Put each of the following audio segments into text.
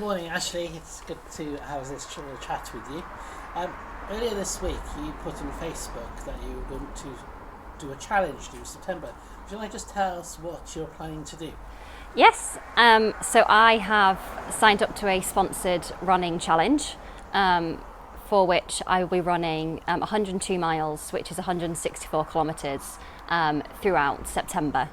Morning, Ashleigh. It's good to have this chat with you. Earlier this week, you put on Facebook that you were going to do a challenge in September. Would you like to just tell us what you're planning to do? Yes, so I have signed up to a sponsored running challenge for which I will be running 102 miles, which is 164 kilometres throughout September,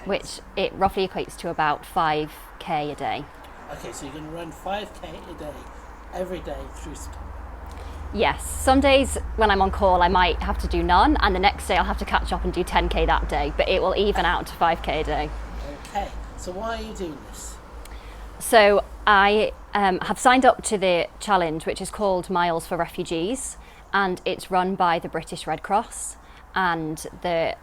Okay. which it roughly equates to about 5k a day. Okay, so you're going to run 5k a day, every day through September. Yes, some days when I'm on call I might have to do none, and the next day I'll have to catch up and do 10k that day, but it will even out to 5k a day. Okay, so why are you doing this? So I have signed up to the challenge, which is called Miles for Refugees, and it's run by the British Red Cross, and the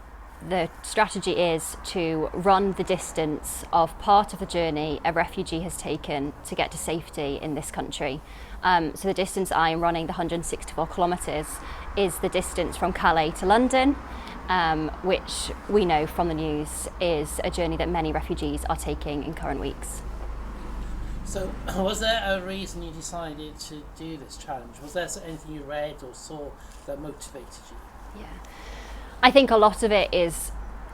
strategy is to run the distance of part of the journey a refugee has taken to get to safety in this country. So the distance I am running, the 164 kilometres, is the distance from Calais to London, which we know from the news is a journey that many refugees are taking in current weeks. So, was there a reason you decided to do this challenge? Was there anything you read or saw that motivated you? Yeah, I think a lot of it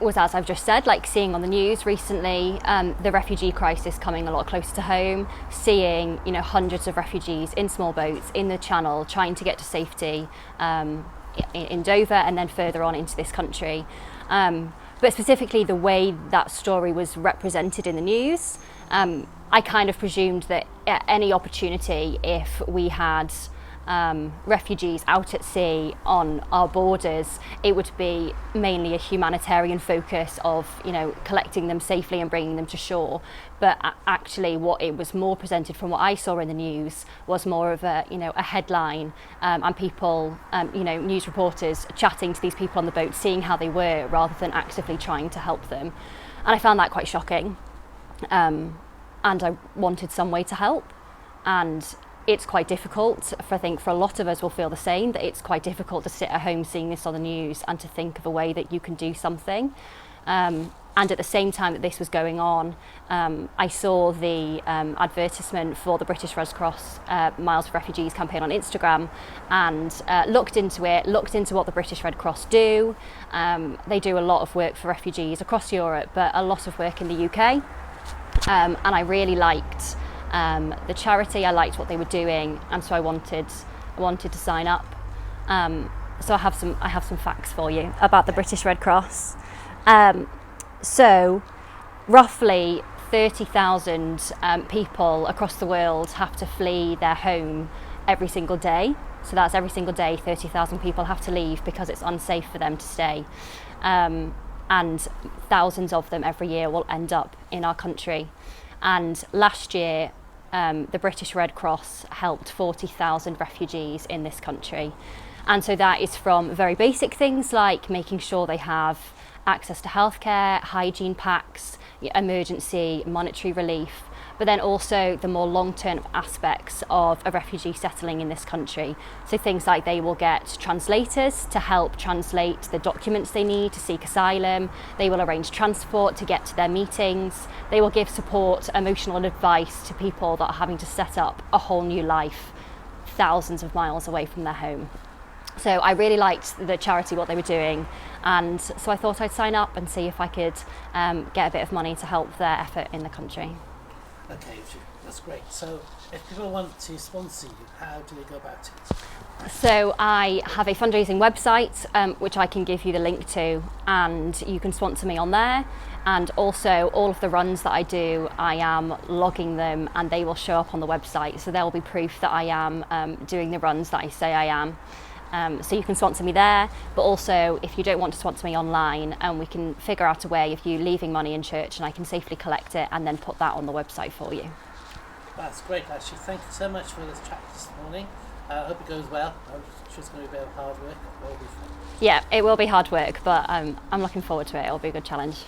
was as I've just said, like seeing on the news recently, the refugee crisis coming a lot closer to home, seeing hundreds of refugees in small boats in the Channel trying to get to safety in Dover and then further on into this country. But specifically the way that story was represented in the news, I kind of presumed that at any opportunity, if we had refugees out at sea on our borders, it would be mainly a humanitarian focus of collecting them safely and bringing them to shore. But actually what it was more presented from what I saw in the news was more of a headline, and people news reporters chatting to these people on the boat, seeing how they were rather than actively trying to help them. And I found that quite shocking, and I wanted some way to help. And it's quite difficult, I think for a lot of us will feel the same, that it's quite difficult to sit at home seeing this on the news and to think of a way that you can do something. And at the same time that this was going on, I saw the advertisement for the British Red Cross Miles for Refugees campaign on Instagram, and looked into what the British Red Cross do. They do a lot of work for refugees across Europe, but a lot of work in the UK. And I really liked the charity. I liked what they were doing, and so I wanted to sign up. So I have some facts for you about the British Red Cross. So roughly 30,000 people across the world have to flee their home every single day. So that's every single day 30,000 people have to leave because it's unsafe for them to stay. And thousands of them every year will end up in our country. And last year, the British Red Cross helped 40,000 refugees in this country. And so that is from very basic things like making sure they have access to healthcare, hygiene packs, emergency monetary relief, but then also the more long-term aspects of a refugee settling in this country. So things like they will get translators to help translate the documents they need to seek asylum. They will arrange transport to get to their meetings. They will give support, emotional advice to people that are having to set up a whole new life thousands of miles away from their home. So I really liked the charity, what they were doing, and so I thought I'd sign up and see if I could get a bit of money to help their effort in the country. Okay, that's great. So if people want to sponsor you, how do they go about it? So I have a fundraising website, which I can give you the link to, and you can sponsor me on there. And also all of the runs that I do, I am logging them and they will show up on the website. So there will be proof that I am doing the runs that I say I am. So you can sponsor me there, but also if you don't want to sponsor me online, we can figure out a way of you leaving money in church and I can safely collect it and then put that on the website for you. That's great, Ashley. Thank you so much for this chat this morning. I hope it goes well. I'm sure it's going to be a bit of hard work. It will be fun. Yeah, it will be hard work, but I'm looking forward to it. It'll be a good challenge.